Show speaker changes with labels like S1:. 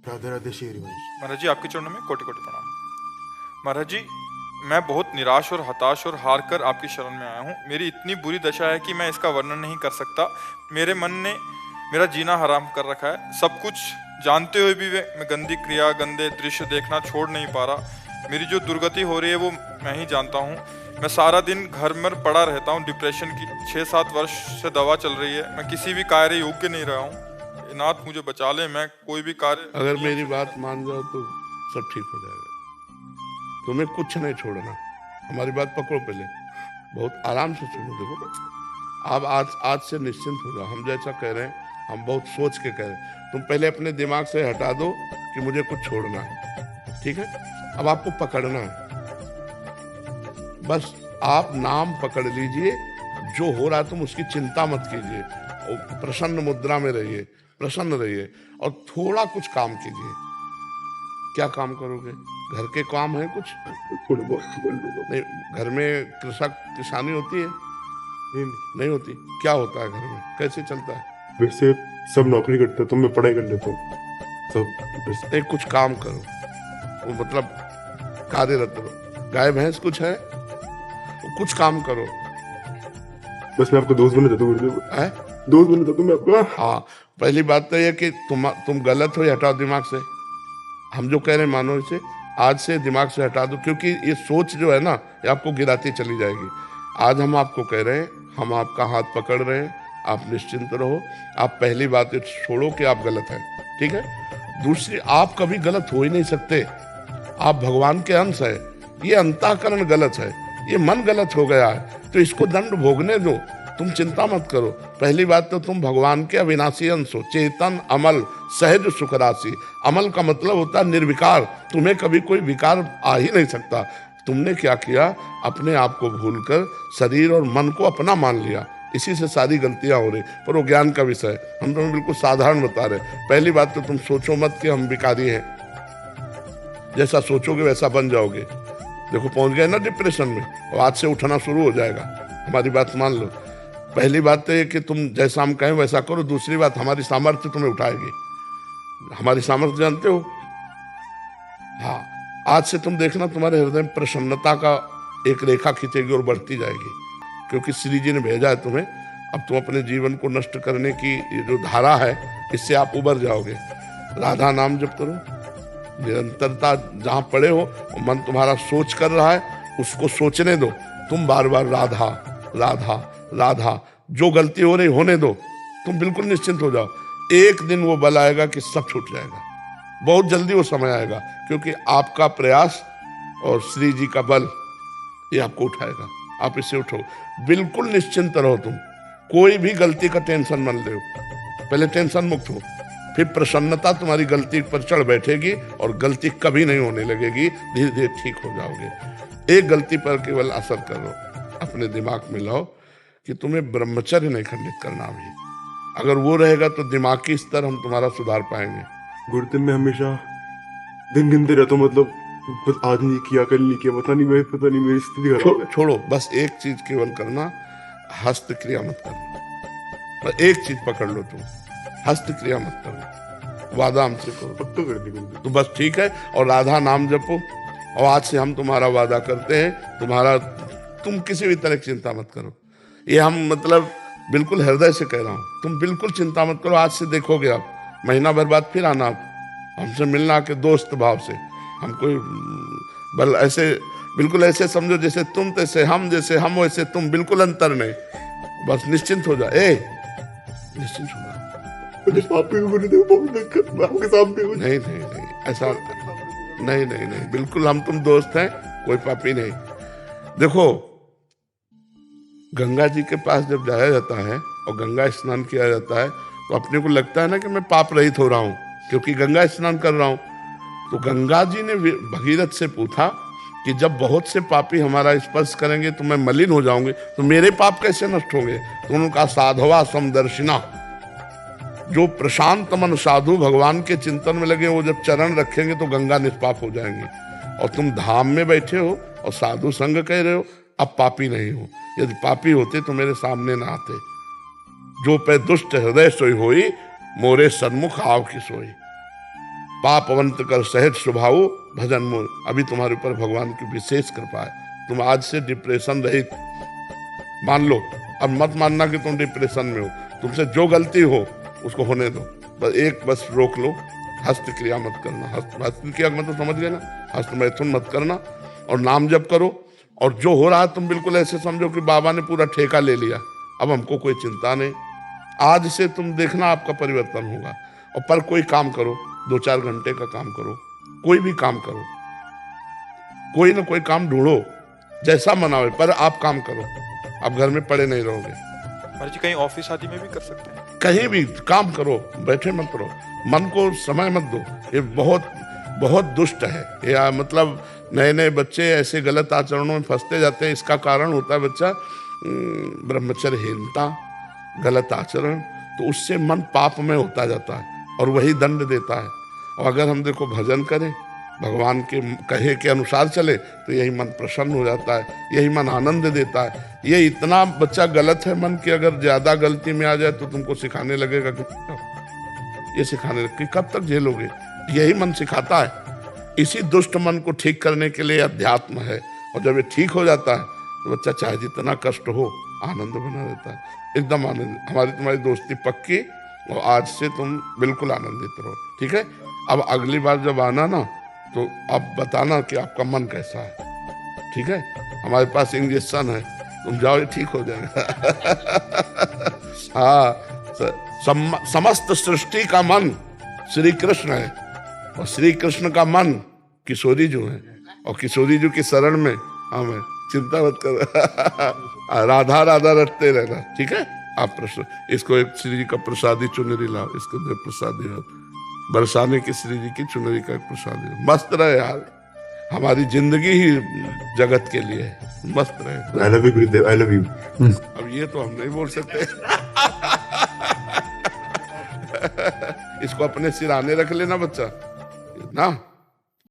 S1: राधे राधे श्री हरिवंश।
S2: महाराज जी, आपके चरणों में कोटि कोटि प्रणाम। महाराज जी, मैं बहुत निराश और हताश और हार कर आपकी शरण में आया हूँ। मेरी इतनी बुरी दशा है कि मैं इसका वर्णन नहीं कर सकता। मेरे मन ने मेरा जीना हराम कर रखा है। सब कुछ जानते हुए भी मैं गंदी क्रिया, गंदे दृश्य देखना छोड़ नहीं पा रहा। मेरी जो दुर्गति हो रही है वो मैं ही जानता हूँ। मैं सारा दिन घर में पड़ा रहता हूँ। डिप्रेशन की 6-7 वर्ष से दवा चल रही है। मैं किसी भी कार्य योग्य नहीं रहा हूँ। नाथ मुझे बचा ले, मैं कोई भी कार्य
S3: अगर मेरी बात मान जाओ तो सब ठीक हो जाएगा। तुम्हें कुछ नहीं छोड़ना। हमारी बात पकड़ो, पहले बहुत आराम से सुनो। देखो, आप आज से निश्चिंत हो जाओ। हम जैसा कह रहे हैं, हम बहुत सोच के कह रहे हैं। तुम पहले अपने दिमाग से हटा दो कि मुझे कुछ छोड़ना है, ठीक है? अब आपको पकड़ना है। बस आप नाम पकड़ लीजिए। जो हो रहा है तुम उसकी चिंता मत कीजिए। प्रसन्न मुद्रा में रहिए, प्रसन्न रहिए और थोड़ा कुछ काम कीजिए। क्या काम करोगे? घर के काम है कुछ?
S1: थोड़े बहुत
S3: नहीं, घर में किसानी होती है? नहीं होती। क्या होता है घर में? कैसे चलता है?
S1: वैसे सब नौकरी करते हैं तो मैं पढ़ाई कर लेता हूँ सब।
S3: नहीं, कुछ काम करो। वो मतलब कार्यरत रहो। गाय भैंस कुछ है? कुछ काम करो।
S1: बस मैं आपका दोस्त बनना चाहता हूँ गुरुदेव।
S3: है?
S1: दोस्त बनना चाहता हूँ मैं आपका।
S3: हाँ, पहली बात तो यह कि तुम गलत हो, ये हटाओ दिमाग से। हम जो कह रहे हैं मानो इसे, आज से दिमाग से हटा दो, क्योंकि ये सोच जो है ना, ये आपको गिराती चली जाएगी। आज हम आपको कह रहे हैं, हम आपका हाथ पकड़ रहे हैं, आप निश्चिंत रहो। आप पहली बात ये छोड़ो कि आप गलत हैं, ठीक है? दूसरी, आप कभी गलत हो ही नहीं सकते। आप भगवान के अंश है। ये अंतःकरण गलत है, ये मन गलत हो गया है, तो इसको दंड भोगने दो। तुम चिंता मत करो। पहली बात तो तुम भगवान के अविनाशी अंश हो, चेतन, अमल, सहज, सुख राशि। अमल का मतलब होता है निर्विकार। तुम्हें कभी कोई विकार आ ही नहीं सकता। तुमने क्या किया? अपने आप को भूलकर शरीर और मन को अपना मान लिया। इसी से सारी गलतियां हो रही। पर वो ज्ञान का विषय, हम तुम्हें बिल्कुल साधारण बता रहे। पहली बात तो तुम सोचो मत कि हम विकारी हैं। जैसा सोचोगे वैसा बन जाओगे। देखो, पहुंच गए ना डिप्रेशन में, और आज से उठना शुरू हो जाएगा। हमारी बात मान लो। पहली बात तो ये कि तुम जैसा हम कहें वैसा करो। दूसरी बात, हमारी सामर्थ्य तुम्हें उठाएगी। हमारी सामर्थ्य जानते हो? हाँ, आज से तुम देखना तुम्हारे हृदय में प्रसन्नता का एक रेखा खींचेगी और बढ़ती जाएगी, क्योंकि श्री जी ने भेजा है तुम्हें। अब तुम अपने जीवन को नष्ट करने की ये जो धारा है, इससे आप उबर जाओगे। राधा नाम जप करो, निरंतरता जहाँ पड़े हो, मन तुम्हारा सोच कर रहा है, उसको सोचने दो। तुम बार बार राधा राधा राधा, जो गलती हो रही होने दो। तुम बिल्कुल निश्चिंत हो जाओ। एक दिन वो बल आएगा कि सब छूट जाएगा। बहुत जल्दी वो समय आएगा, क्योंकि आपका प्रयास और श्री जी का बल ये आपको उठाएगा। आप इससे उठो, बिल्कुल निश्चिंत रहो। तुम कोई भी गलती का टेंशन मत लो। पहले टेंशन मुक्त हो, फिर प्रसन्नता तुम्हारी गलती पर चढ़ बैठेगी और गलती कभी नहीं होने लगेगी। धीरे धीरे ठीक हो जाओगे। एक गलती पर केवल असर करो, अपने दिमाग में लाओ कि तुम्हें ब्रह्मचर्य नहीं खंडित करना भी। अगर वो रहेगा तो दिमागी स्तर हम तुम्हारा सुधार पाएंगे।
S1: गुरुदेव मैं हमेशा दिन गिनते रहता हूँ, मतलब बस आज नहीं किया, कल नहीं किया, पता नहीं मेरी स्थिति खराब है।
S3: छोड़ो, बस एक चीज केवल करना, हस्त क्रिया मत करना। बस एक चीज पकड़ लो, तुम हस्त क्रिया मत करो। वादा हमसे करो।
S1: पक्का कर दी गुरुदेव।
S3: तो बस ठीक है। और राधा नाम जपो। और आज से हम तुम्हारा वादा करते हैं, तुम किसी भी तरह की चिंता मत करो। ये हम मतलब बिल्कुल हृदय से कह रहा हूँ। तुम बिल्कुल चिंता मत करो। आज से देखोगे आप, महीना भर बाद फिर आना आप हमसे मिलना, के दोस्त भाव से। हम कोई बल ऐसे, बिल्कुल ऐसे समझो जैसे तुम तैसे हम, जैसे हम वैसे तुम, बिल्कुल अंतर नहीं। बस निश्चिंत हो जा। निश्चिंत हो जा।
S1: मुझे पापी हूँ गुरुदेव, बहुत दिक्कत मैं आपके सामने हूँ।
S3: नहीं, ऐसा नहीं, बिल्कुल हम तुम दोस्त हैं, कोई पापी नहीं। देखो, गंगा जी के पास जब जाया जाता है और गंगा स्नान किया जाता है, तो अपने को लगता है ना कि मैं पाप रहित हो रहा हूँ, क्योंकि गंगा स्नान कर रहा हूँ। तो गंगा जी ने भगीरथ से पूछा कि जब बहुत से पापी हमारा स्पर्श करेंगे तो मैं मलिन हो जाऊंगे, तो मेरे पाप कैसे नष्ट होंगे? तो उनका साधवा समदर्शिना, जो प्रशांत मन साधु भगवान के चिंतन में लगे, वो जब चरण रखेंगे तो गंगा निष्पाप हो जाएंगे। और तुम धाम में बैठे हो और साधु संग कह रहे हो, अब पापी नहीं हो। यदि पापी होते तो मेरे सामने ना आते। जो पे दुष्ट हृदय सोई होई, मोरे सन्मुख आव की सोई। पापवंत कर सहज स्वभाव भजन मोर। अभी तुम्हारे ऊपर भगवान की विशेष कृपा है, तुम आज से डिप्रेशन रहित मान लो। अब मत मानना कि तुम डिप्रेशन में हो, तुमसे जो गलती हो उसको होने दो, बस रोक लो। हस्त क्रिया मत करना, हस्त क्रिया मतलब समझ गए ना, हस्त मैथुन मत करना, और नाम जप करो। और जो हो रहा है तुम बिल्कुल ऐसे समझो कि बाबा ने पूरा ठेका ले लिया, अब हमको कोई चिंता नहीं। आज से तुम देखना आपका परिवर्तन होगा। और पर कोई काम करो, 2-4 घंटे का काम करो, कोई भी काम करो, कोई ना कोई काम ढूंढो, जैसा मन आवे, पर आप काम करो, आप घर में पड़े नहीं रहोगे।
S2: महाराज जी कहीं ऑफिस आदि में भी कर सकते हैं?
S3: कहीं भी काम करो, बैठे मत रहो, मन को समय मत दो। ये बहुत बहुत दुष्ट है। या मतलब नए नए बच्चे ऐसे गलत आचरणों में फंसते जाते हैं। इसका कारण होता है बच्चा ब्रह्मचर्यहीनता, गलत आचरण, तो उससे मन पाप में होता जाता है और वही दंड देता है। और अगर हम देखो भजन करें, भगवान के कहे के अनुसार चले, तो यही मन प्रसन्न हो जाता है, यही मन आनंद देता है। ये इतना बच्चा गलत है मन कि अगर ज्यादा गलती में आ जाए तो तुमको सिखाने लगेगा कि ये सिखाने लगे, कब तक झेलोगे? यही मन सिखाता है। इसी दुष्ट मन को ठीक करने के लिए अध्यात्म है। और जब ये ठीक हो जाता है तो बच्चा चाहे जितना कष्ट हो आनंद बना रहता है, एकदम आनंद। हमारी तुम्हारी दोस्ती पक्की, और आज से तुम बिल्कुल आनंदित रहो, ठीक है? अब अगली बार जब आना ना, तो आप बताना कि आपका मन कैसा है, ठीक है? हमारे पास इंजेक्शन है, तुम जाओ, ये ठीक हो जाएगा। हाँ, समस्त सृष्टि का मन श्री कृष्ण है, और श्री कृष्ण का मन किशोरी जी है, और किशोरी जी की शरण में हम हैं। चिंता मत कर। राधा राधा रटते रहना, ठीक है? आप प्रश्न इसको एक श्री जी का प्रसादी चुनरी लाओ, इसको दे प्रसादी बरसाने की श्री जी की चुनरी का एक प्रसादी। मस्त रहे यार, हमारी जिंदगी ही जगत के लिए है, मस्त रहे।
S1: I love you Gurudev, I love you.
S3: अब ये तो हम नहीं बोल सकते। इसको अपने सिराने रख लेना बच्चा ना।